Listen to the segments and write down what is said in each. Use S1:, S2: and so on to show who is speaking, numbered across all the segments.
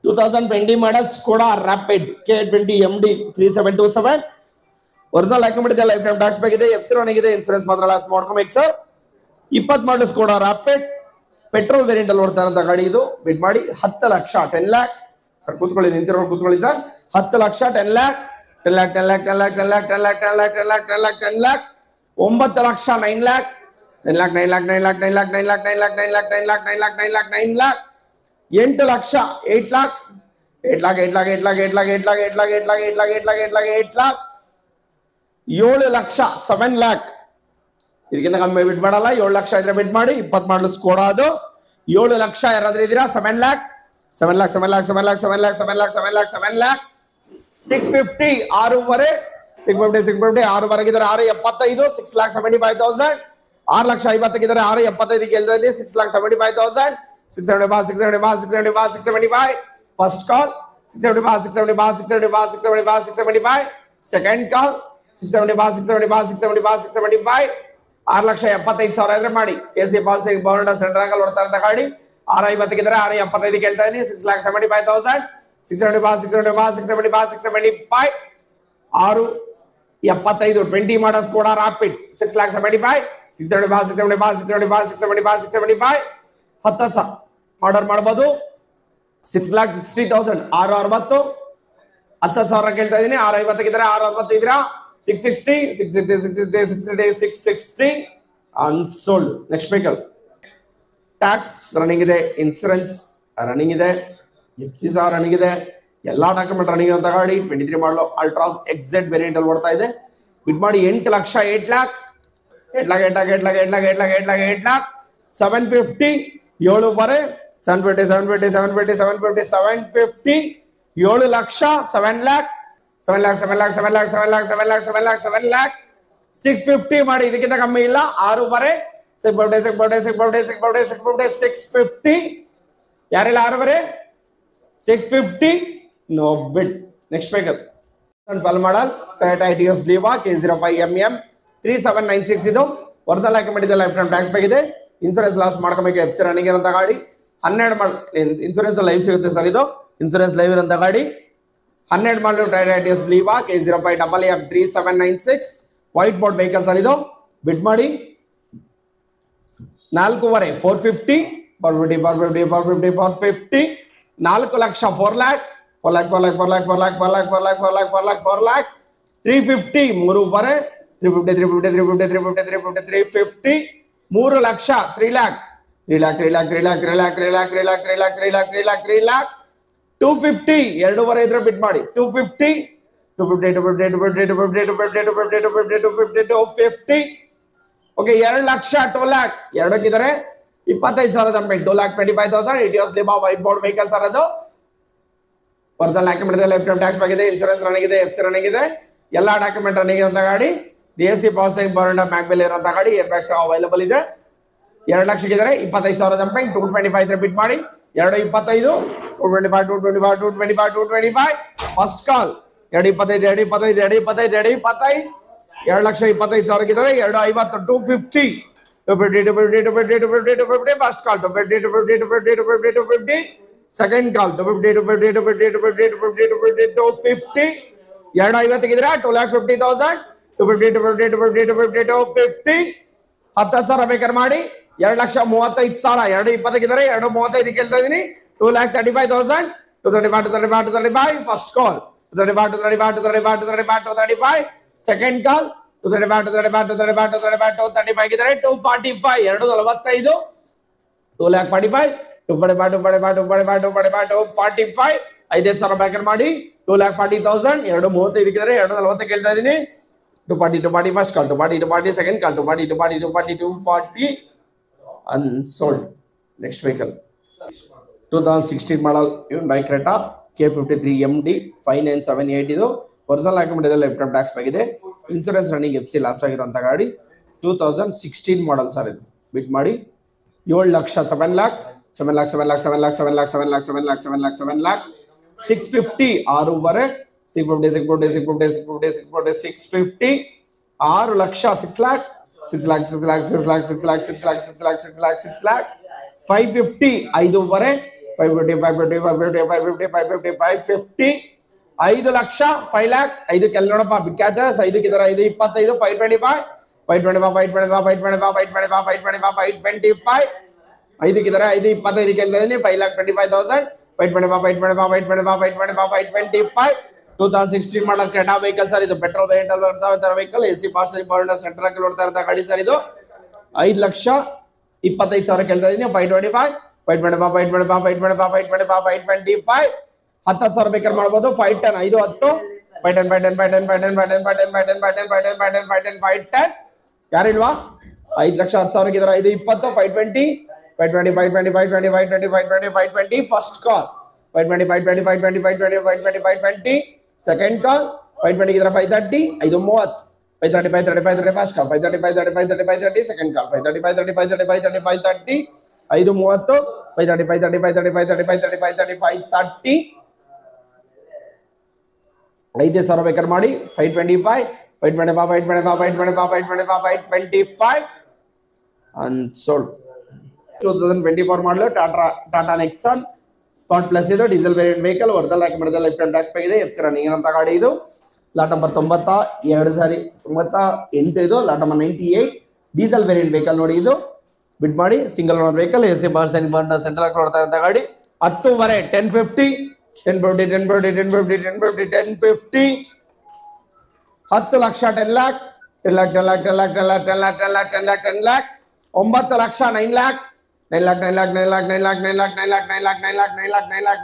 S1: 2020 model Skoda Rapid K20 MD 3727. Original accumulated lifetime tax ಬೇಕಿದೆ, FC ಆಗಿದೆ, insurance ಮಾತ್ರ last ಮಾಡ್ಕೊಬೇಕು ಸರ್. 20 ಮಾಡಲ್ Skoda Rapid petrol variant ಅಲ್ಲಿ ಓಡ್ತಾ ಇರೋಂಥ ಗಾಡಿ ಇದು. ಬಿಡ್ ಮಾಡಿ 10 ಲಕ್ಷ 10 lakh ಸರ್. ಕೂತ್ಕೊಳ್ಳಿ, ನಿಂತಿರೋ ಕೂತ್ಕೊಳ್ಳಿ sir. 10 lakh 10 lakh 10 lakh 10 lakh 10 lakh 10 lakh 10 lakh 10 lakh 10 lakh 10 lakh 10 lakh 9 lakh 9 lakh 10 lakh 9 lakh 9 lakh 9 lakh 9 lakh 9 lakh 9 lakh 9 lakh 9 lakh 9 lakh 9 lakh 8 lakh 8 lakh 8 lakh 8 lakh 8 lakh 8 lakh 8 lakh 8 lakh 8 lakh 8 lakh 8 lakh 8 lakh 8 lakh 7 lakh 7 lakh. ಇದಕ್ಕಿಂತ ಕಮ್ಮಿ ಬಿಡ್ ಮಾಡಲ್ಲ. 7 ಲಕ್ಷ ಇದ್ರೆ ಬಿಡ್ ಮಾಡಿ. 20 ಮಾಡಲು Skoda ಅದು. 7 ಲಕ್ಷ ಯಾರಾದ್ರೂ ಇದೀರಾ? 7 lakh 7 lakh 7 lakh 7 lakh 7 lakh 7 lakh 7 lakh 7 lakh 650 6 650 6 ವರೆಗಿದ್ದಾರೆ. 675 6 lakh 75,000. 6 lakh 50 6 75 ಕೇಳ್ತಾ ಇದ್ದೀನಿ. 6 lakh 75,000 675 675 675 675. First call 675 675 675 675 675. Second call 675 675 675 675. 6 lakh 75,000 ಇದ್ರೆ ಮಾಡಿ. ಎಸಿ ಪಾಸ್ ಬೋರ್ಡ್ ಸೆಂಟರ್ ಆಗಲ್ ಓಡ್ತಾ ಇರೋ ಗಾಡಿ. 650 ಇದ್ರೆ 675 ಕೇಳ್ತಾ ಇದ್ದೀನಿ. 6 lakh 75,000 675 675 675 675. 675 20 ಮಾಡಲ್ ಸ್ಕೋಡಾ ರಾಪಿಡ್ 6 lakh 75 675 675 675 675 675. 10,000 ಆರ್ಡರ್ ಮಾಡಬಹುದು. 6 lakh 60,000 660 10,000 ಕೇಳ್ತಾ ಇದೀನಿ. 650 ಇದ್ರೆ 660 ಇದ್ರ 660 660 660 660 unsold. Next vehicle tax running ಇದೆ, ಇನ್ಸೂರೆನ್ಸ್ ರನ್ನಿಂಗ್ ಇದೆ, ಎಫ್ಸಿ ಸಹ ರನ್ನಿಂಗ್ ಇದೆ, ಎಲ್ಲಾ ಡಾಕ್ಯುಮೆಂಟ್ ರನ್ನಿಂಗ್ ಅಂತ ಗಾಡಿ. 23 ಮಾಡಲು ಅಲ್ಟ್ರಾಸ್ ಎಕ್ಸೆಡ್ ವೇರಿಯಂಟ್ ಅಲ್ಲಿ ಓಡ್ತಾ ಇದೆ. ಬಿಡ್ ಮಾಡಿ 8 lakh 8 lakh 8 lakh 8 lakh 8 lakh 8 lakh 8 lakh 8 lakh 8 lakh 750 7 750 750 750 750 750 7 lakh 7 lakh 7 lakh 7 lakh 7 lakh 7 lakh 7 lakh 7 lakh 7 lakh 650 ಮಾಡಿ. ಇದಕ್ಕಿಂತ ಕಮ್ಮಿ ಇಲ್ಲ. 6 650 ಯಾರೆಲ್ಲ 6 650 ನೋ ಬಿಡ್. ನೆಕ್ಸ್ಟ್ ವೆಹಿಕಲ್ ಪಲ್ ಮಾಡಲ್ ಟೊಯೋಟಾ ಇಟಿಯೋಸ್ ಲೀವಾ K05MM 3796. ಇದು ಒರಿಜಿನಲ್ ಹಾಕಿಕೊಂಡಿದೆ, ಲೈಫ್ ಟೈಮ್ ಟ್ಯಾಕ್ಸ್ ಬೇಕಿದೆ, ಇನ್ಸೂರೆನ್ಸ್ ಲಾಸ್ ಮಾಡ್ಕೋಬೇಕು. ಎಫ್ಸಿ ರನ್ನಿಂಗ್ ಇರೋಂಥ ಗಾಡಿ. 12 ಮಾಡಲ್ ಇನ್ಸೂರೆನ್ಸ್ ಲೈವ್ ಸಿಗುತ್ತೆ ಸರ್. ಇದು ಇನ್ಸೂರೆನ್ಸ್ ಲೈವ್ ಇರೋಂಥ ಗಾಡಿ. 12 ಮಾಡಲು Toyota Etios Liva K05MM 3796 white board vehicle sir. ಇದು ಬಿಡ್ ಮಾಡಿ 4.5 450 450 450 450 450 4 lakh 4 lakh 4 lakh 4 lakh 4 lakh 4 lakh 4 lakh 4 lakh 4 lakh 4 lakh 4 lakh 350 3.5 350 350 350 350 350 3 lakh 3 lakh 3 lakh 3 lakh 3 lakh 3 lakh 3 lakh 3 lakh 3 lakh 3 lakh 3 lakh 3 lakh 250 2.5 ಇದ್ರೆ ಬಿಡ್ ಮಾಡಿ. 250 250 250 250 250 250 250 250 okay. 2 lakh 2 lakh 2ಕ್ಕಿದ್ದಾರೆ 25,000 ಜಂಪೇಟ್ 2 lakh 25,000. Etios Liva white board vehicle sir. ಅದು original document ಇದೆ, lifetime tax ಬೇಕಿದೆ, insurance running ಇದೆ, FC running ಇದೆ, ಎಲ್ಲಾ ಡಾಕ್ಯುಮೆಂಟ್ ರನ್ನಿಂಗ್ ಇರುವಂತ ಗಾಡಿ. DSC power board back bell ಇರುವಂತ ಗಾಡಿ. ಏರ್ ಬ್ಯಾಗ್ಸ್ ಅವೈಲೇಬಲ್ ಇದೆ. 2 ಲಕ್ಷಕ್ಕಿದ್ದಾರೆ 25,000 ಜಂಪಿಂಗ್ 225 ಇದ್ರೆ ಬಿಡ್ ಮಾಡಿ. 225 225 225 225 225. ಫಸ್ಟ್ ಕಾಲ್ 225 225 225 225 2 ಲಕ್ಷ 25,000 ಇದ್ದಾರೆ. 250 250 250 250 250 250 ಫಸ್ಟ್ ಕಾಲ್ 250 250 250 250 250 ಸೆಕೆಂಡ್ ಕಾಲ್ 250 250 250 250 250 250 250 ಇದ್ರೆ 250,000 250 250 250 250 250 10,000 ಬೇಕಾದ್ರೆ ಮಾಡಿ. 2 ಲಕ್ಷ 35,000 220 ಇದ್ದಾರೆ. 235 ಕೇಳ್ತಾ ಇದೀನಿ. 2 lakh 35,000 235 235 235 ಫಸ್ಟ್ ಕಾಲ್ 235 235 235 235 235 ಸೆಕೆಂಡ್ ಕಾಲ್ 235 235 235 235 235 ಇದ್ದಾರೆ. 245 245 2 lakh 45 245 245 245 245 245 5,000 ಬೇಕಾದ್ರೆ ಮಾಡಿ. 2 lakh 40,000 235 ಇದ್ದಾರೆ. 240 ಕೇಳ್ತಾ ಇದೀನಿ. 240 240 ಫಸ್ಟ್ ಕಾಲ್ 240 240 ಸೆಕೆಂಡ್ ಕಾಲ್ 240 240 240 240 unsold. Next vehicle 2016 model Hyundai Creta K53 MD 5978. ಇದು ಒರಿಜಿನಲ್ ಹಾಕಿಕೊಂಡಿದೆ, ಲೈಫ್ ಟೈಮ್ ಟ್ಯಾಕ್ಸ್ ಬೇಕಿದೆ, ಇನ್ಸೂರೆನ್ಸ್ ರನ್ನಿಂಗ್ ಎಫ್ಸಿ ಲ್ಯಾಪ್ಸ್ ಆಗಿರುವಂತ ಗಾಡಿ. 2016 ಮಾಡಲ್ ಸರ್. ಇದು ಬಿಟ್ ಮಾಡಿ 7 lakh 7 lakh 7 lakh 7 lakh 7 lakh 7 lakh 7 lakh 7 lakh 7 lakh 7 lakh 650 6.5 650 650 650 650 650 6 lakh 6 lakh 6 lakh 6 lakh 6 lakh 6 lakh 6 lakh 6 lakh 6 lakh 6 lakh 550 5.5 550 550 550 550 550 5 lakh 5 lakh 5 ಕೆಲ್ ನೋಡಪ್ಪ big catches 5 ಕಿದರ 5 25 525 525 5 ಕಿದರ 5 25 ಕೇಳ್ತಾ ಇದೀನಿ 5,25,000 525 2016 ಮಾಡಲ್ ಕ್ರೆಟಾ ವೆಹಿಕಲ್ ಸರ್ ಇದು ಪೆಟ್ರೋಲ್ ವೇರಿಯಂಟ್ ಅಲ್ಲಿ ಬರ್ತಾ ಇರೋ vehicle AC parcel important centre ಆಗಿ ನೋಡ್ತಾ ಇರೋ ಗಾಡಿ ಸರ್ ಇದು 5,25,000 ಕೇಳ್ತಾ ಇದೀನಿ 525 10,000 ಬೇಕಾದ್ರೆ ಮಾಡ್ಬೋದು 510 5 10 ಯಾರಿಲ್ವಾ 5,10,000 ಇದ್ರ 520 520 ಫಸ್ಟ್ ಕಾಲ್ 520 ಸೆಕೆಂಡ್ ಕಾಲ್ 520 ಇದ್ರ 530 530 530 ಫಸ್ಟ್ ಕಾಲ್ 530 ಸೆಕೆಂಡ್ ಕಾಲ್ 530 530 530 5,000 ಬೇಕಾದ್ರೆ ಮಾಡಿ 525 ಅನ್ಸೋಲ್ಡ್ 2024 ಮಾಡಲು ಟಾಟಾ ನೆಕ್ಸಾನ್ ಸ್ಪಾಟ್ ಪ್ಲಸ್ ಇದು ಡೀಸೆಲ್ ವೇರಿಯಂಟ್ ವೆಹಿಕಲ್ ವರ್ಧಲ್ ಹಾಕಿ ಮಾಡಿದ ಲೈಫ್ ಟೈಮ್ ಟ್ಯಾಕ್ಸ್ ಆಗಿದೆ ಎಫ್ ಸಿ ರನ್ನಿಂಗ್ ಅಂತ ಗಾಡಿ ಇದು ಲಾಟ್ ನಂಬರ್ 98 ಇದು lot number 98 diesel variant vehicle ನೋಡಿ ಇದು ಬಿಟ್ ಮಾಡಿ single owner vehicle AC parcel central ನೋಡ್ತಾ ಇರೋ ಗಾಡಿ 10:15 1050 10 lakh 10 lakh 9 lakh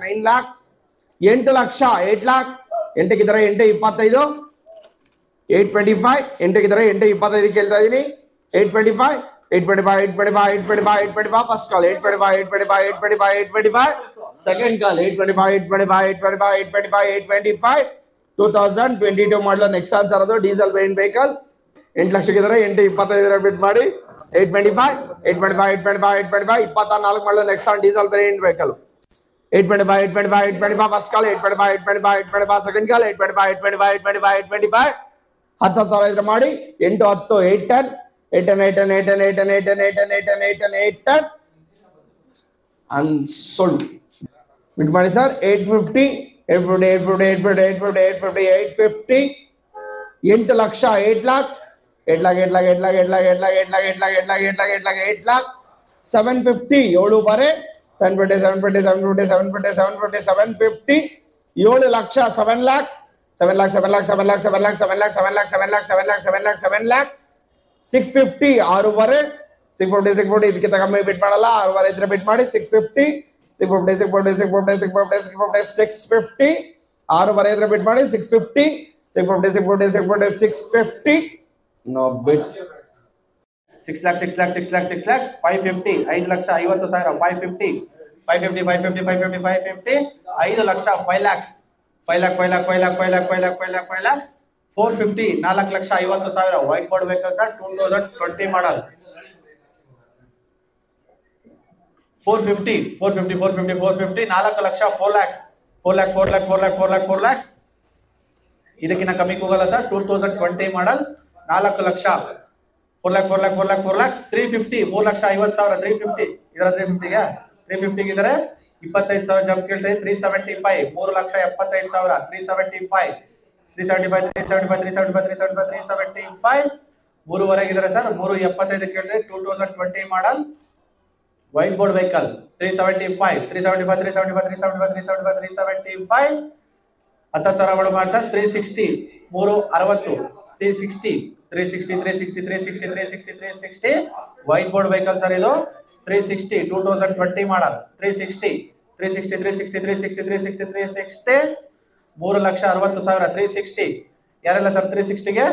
S1: 9 lakh 8 lakh 8 lakh 8 ಗಿದ್ರೆ 825 825 8 ಗಿದ್ರೆ 825 ಕೇಳ್ತಾ ಇದೀನಿ 825 ಫಸ್ಟ್ ಕಾಲ್ 825 ಸೆಕೆಂಡ್ ಕಾಲ್ 825 2022 ಮಾಡಲು ನೆಕ್ಸಾನ್ ಸರ್ ಅದು ಡೀಸೆಲ್ ವೇರಿಯಂಟ್ ವೆಹಿಕಲ್ 8 ಲಕ್ಷಕ್ಕಿದ್ರೆ 825 ಬಿಟ್ ಮಾಡಿ 825 24 ಮಾಡಲು Nexon diesel variant vehicle 825 first call 825 second ಕಾಲ್ 825 10,000 ಇದ್ರೆ ಮಾಡಿ 8 10 ಅನ್ಸೋಲ್ಡ್ ಬಿಟ್ ಮಾಡಿ ಸರ್ 850 8 ಲಕ್ಷ 8 lakh 750 7 ಬಾರೆ 750 7 ಲಕ್ಷ 7 lakh 650 6 ಬಾರೆ 650 ಇದಕ್ಕಿಂತ ಕಮ್ಮಿ ಬಿಟ್ ಮಾಡಲ್ಲ 6 ಬಾರೆ ಇದ್ರೆ ಬಿಟ್ ಮಾಡಿ 650 6 ಬಾರೆ ಇದ್ರೆ ಬಿಟ್ ಮಾಡಿ 650 ನೋ ಬಿಟ್
S2: 6 lakh 550 5 lakh 50,000 550 5 lakh 5 lakhs 5 lakh 450 4 lakh 50,000 white board vehicle sir 2020 ಮಾಡಲ್ 450 4 ಲಕ್ಷ 4 lakhs ಇದಕ್ಕಿಂತ ಕಮ್ಮಿ ಹೋಗಲ್ಲ ಸರ್ 2020 ಮಾಡಲ್ 4 ಲಕ್ಷ 4 lakhs 350 3 ಲಕ್ಷ 50,000 350 ಇದರ 350 ಗೆ 350 ಗಿದ್ರೆ 25,000 ಜಂಪ್ ಕೇಳ್ತಾ 375 3 ಲಕ್ಷ 75,000 375 ಮೂರುವರೆಗಿದ್ರೆ ಸರ್ 375 ಕೇಳಿದ್ರೆ 2020 ಮಾಡಲ್ ವೈಟ್ ಬೋರ್ಡ್ ವೆಹಿಕಲ್ 375 10,000 ಮಾಡಿ sir 360 360 white board vehicle sir ಇದು 360 2020 ಮಾಡಲ್ 360 3 ಲಕ್ಷ 60,000 360 ಯಾರೆಲ್ಲ ಸರ್ 360 ಗೆ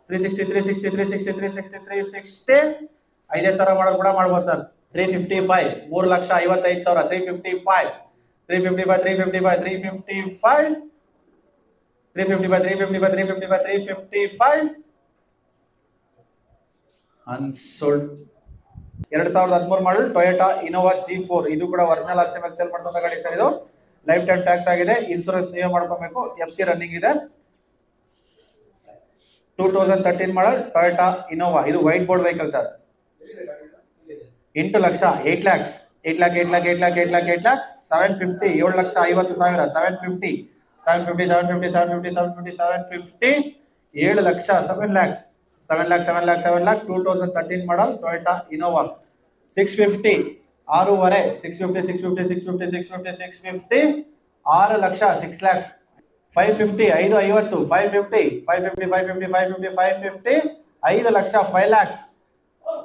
S2: 360 5,000 ಮಾಡೋದು ಕೂಡ ಮಾಡ್ಬೋದು sir 355 3 lakh 55,000 355 unsold 2013 model Toyota Innova G4 ಇದು ಕೂಡ ಒರಿಜಿನಲ್ ಆರ್ಸಿ ಮೇಲೆ ಸೇಲ್ ಮಾಡ್ತಾ ಗಾಡಿ ಸರ್ ಇದು ಲೈಫ್ ಟೈಮ್ ಟ್ಯಾಕ್ಸ್ ಆಗಿದೆ ಇನ್ಶೂರೆನ್ಸ್ ನೀವೇ ಮಾಡ್ಕೋಬೇಕು FC ರನ್ನಿಂಗ್ ಇದೆ 2013 ಮಾಡಲ್ ಟೊಯೋಟಾ ಇನೋವಾ ಇದು white board vehicle sir 8 lakh 8 lakhs 8 lakh 750 7,50,000 750 750 750 750 750 750 7 lakh 7 lakhs 2013 model Toyota Innova 650 6.5 650 6 lakh 6 lakhs 550 550 550 5 lakh 5 lakhs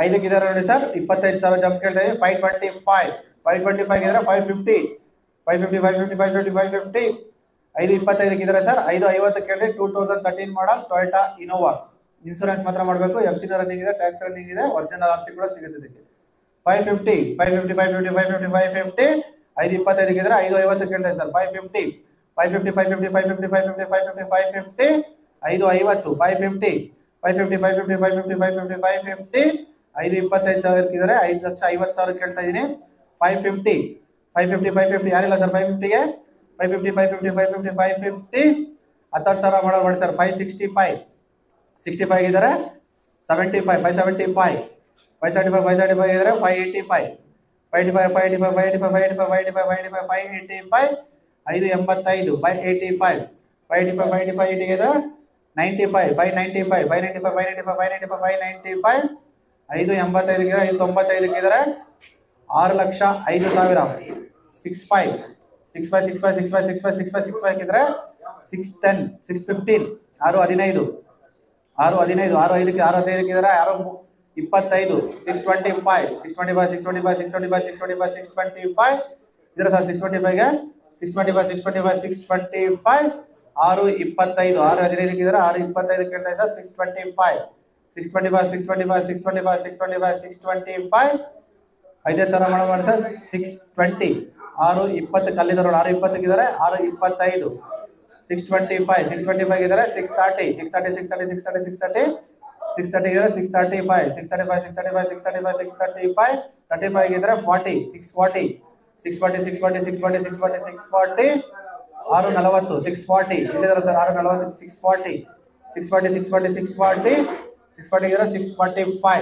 S2: 5 ಇದಾರೆ ನೋಡಿ ಸರ್ 25,000 ಜಂಪ್ ಕೇಳ್ತಾ ಇದೆ 525 ಇದ್ರೆ 550 5 25 ಇದಾರೆ ಸರ್ 550 ಕೇಳಿದ್ರೆ 2013 ಮಾಡಲ್ ಟೊಯೋಟಾ ಇನೋವಾ ಇನ್ಶೂರೆನ್ಸ್ ಮಾತ್ರ ಮಾಡಬೇಕು FC ರನ್ನಿಂಗ್ ಇದೆ ಟ್ಯಾಕ್ಸ್ ರನ್ನಿಂಗ್ ಇದೆ ಒರಿಜಿನಲ್ RC ಕೂಡ ಸಿಗುತ್ತೆ ಇದಕ್ಕೆ 550 5 25 ಇದ್ರೆ 550 ಕೇಳ್ತಾರೆ ಸರ್ 550 550 5 25,000 ಇದ್ರೆ 5,50,000 ಕೇಳ್ತಾ ಇದೀನಿ 550 ಯಾರಿಲ್ಲ ಸರ್ 550 ಗೆ 550 10,000 ಮಾಡಿ ಸರ್ 65 ಇದಾರೆ 75 575 ಇದಾರೆ 585 585 ಇದ್ರೆ 95 585 ಇದ್ರೆ 595 ಇದ್ರೆ 6 ಲಕ್ಷ 5,000 65 ಇದ್ರೆ 610 615 615 ಇದ್ರೆ 25 625 ಇದ್ರೆ ಸರ್ 625 ಗೆ 625 615 ಇದ್ರೆ 625 ಕೇಳ್ತಾ ಸರ್ 625 5,000 ಮಾಡಿ ಸರ್ 620 620 ಕಲ್ಲಿದ್ದಾರೆ 620 ಇದ್ದಾರೆ 625 625 ಇದ್ದಾರೆ 630 ಇದ್ದಾರೆ 635 ಇದ್ರೆ 40 640 640 640 ಇಲ್ಲಿದ್ದಾರೆ ಸರ್ 640 ಇದ್ರೆ 645 ಇದ್ರೆ 650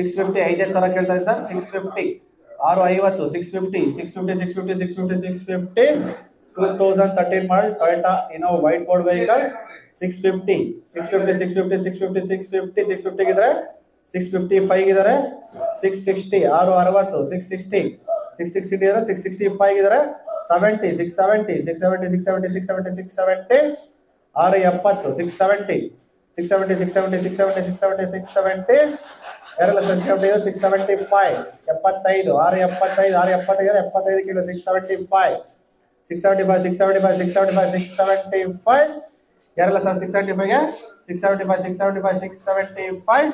S2: 650 5,000 ಕೇಳ್ತಾ ಇದೆ sir 650 650 2013 model Toyota Innova white board vehicle 650 ಇದ್ರೆ 655 ಇದ್ದಾರೆ 660 660 ಇದ್ರೆ 665 ಇದ್ರೆ 70 670 ಯಾರೆಲ್ಲ 675 75 675 ಕಿಲೋ 675 ಯಾರೆಲ್ಲ ಸರ್ 675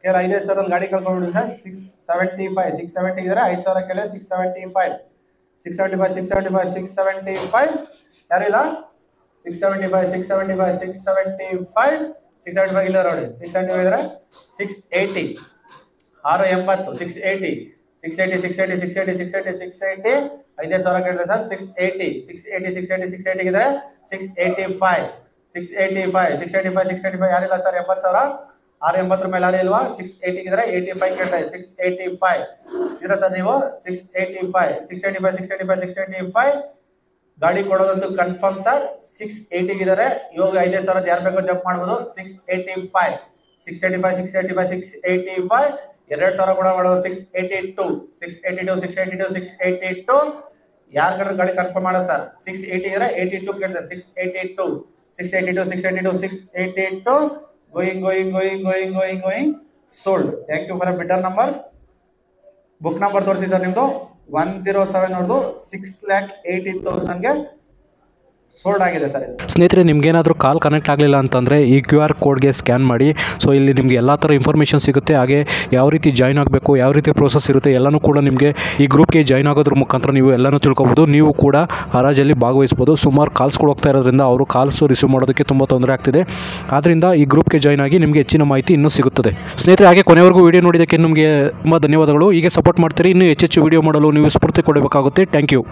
S2: ಕೇಳ 5,000 ಗಾಡಿ ಕಳ್ಕೊಂಡು ಸರ್ 670 ಇದ್ರೆ 5,000 ಕೇಳ 675 ಯಾರಿಲ್ಲ 675 ಇಲ್ಲ ನೋಡಿ 675 ಇದ್ರೆ 680 680 5,000 ಕೇಳಿದ್ರೆ ಸರ್ 680 ಇದ್ರೆ 685 ಯಾರಿಲ್ಲ ಸರ್ 80,000 680 ಮೇಲೆ ಯಾರು ಇಲ್ವಾ 680 ಇದ್ರೆ 85 ಕೇಳ್ತಾರೆ 685 ಇದ್ರೆ ಸರ್ ನೀವು 685 ಗಾಡಿ ಕೊಡೋದಂತೂ ಕನ್ಫರ್ಮ್ ಸರ್ 680 ಇದ್ದಾರೆ ಇವಾಗ 5,000 ಯಾರು ಬೇಕೋ ಜಂಪ್ ಮಾಡ್ಬೋದು 685 2,000 ಕೂಡ ಮಾಡೋದು 682 ಯಾರ ಕಡೆ ಗಾಡಿ ಕನ್ಫರ್ಮ್ ಮಾಡೋದು ಸರ್ 680 ಇದ್ರೆ 82 ಕೇಳ್ತಾರೆ 682 going sold. Thank you for a bidder number. Book number ತೋರಿಸಿ ಸರ್ ನಿಮ್ದು 107 ಅವ್ರದ್ದು 6,80,000 ಗೆ ಸೋಲ್ಡ್ ಆಗಿದೆ ಸರ್.
S3: ಸ್ನೇಹಿತರೆ ನಿಮ್ಗೇನಾದರೂ ಕಾಲ್ ಕನೆಕ್ಟ್ ಆಗಲಿಲ್ಲ ಅಂತಂದರೆ ಈ QR ಕೋಡ್ಗೆ ಸ್ಕ್ಯಾನ್ ಮಾಡಿ. ಸೊ ಇಲ್ಲಿ ನಿಮಗೆ ಎಲ್ಲ ಥರ ಇನ್ಫಾರ್ಮೇಷನ್ ಸಿಗುತ್ತೆ. ಹಾಗೆ ಯಾವ ರೀತಿ ಜಾಯ್ನ್ ಆಗಬೇಕು, ಯಾವ ರೀತಿ ಪ್ರೋಸೆಸ್ ಇರುತ್ತೆ ಎಲ್ಲನೂ ಕೂಡ ನಿಮಗೆ ಈ ಗ್ರೂಪ್ಗೆ ಜಾಯ್ನ್ ಆಗೋದ್ರ ಮುಖಾಂತರ ನೀವು ಎಲ್ಲನೂ ತಿಳ್ಕೊಬೋದು. ನೀವು ಕೂಡ ಹರಾಜಲ್ಲಿ ಭಾಗವಹಿಸ್ಬೋದು. ಸುಮಾರು ಕಾಲ್ಸ್ಗಳು ಹೋಗ್ತಾ ಇರೋದ್ರಿಂದ ಅವರು ಕಾಲ್ಸು ರಿಸೀವ್ ಮಾಡೋದಕ್ಕೆ ತುಂಬ ತೊಂದರೆ ಆಗ್ತಿದೆ. ಆದ್ದರಿಂದ ಈ ಗ್ರೂಪ್ಗೆ ಜಾಯ್ನ್ ಆಗಿ ನಿಮಗೆ ಹೆಚ್ಚಿನ ಮಾಹಿತಿ ಇನ್ನೂ ಸಿಗುತ್ತದೆ. ಸ್ನೇಹಿತರೆ ಹಾಗೆ ಕೊನೆವರೆಗೂ ವಿಡಿಯೋ ನೋಡಿದ್ದಕ್ಕೆ ನಿಮಗೆ ತುಂಬ ಧನ್ಯವಾದಗಳು. ಹೀಗೆ ಸಪೋರ್ಟ್ ಮಾಡ್ತೀರಿ. ಇನ್ನೂ ಹೆಚ್ಚೆಚ್ಚು ವಿಡಿಯೋ ಮಾಡಲು ನೀವು ಸ್ಫೂರ್ತಿ ಕೊಡಬೇಕಾಗುತ್ತೆ. Thank you.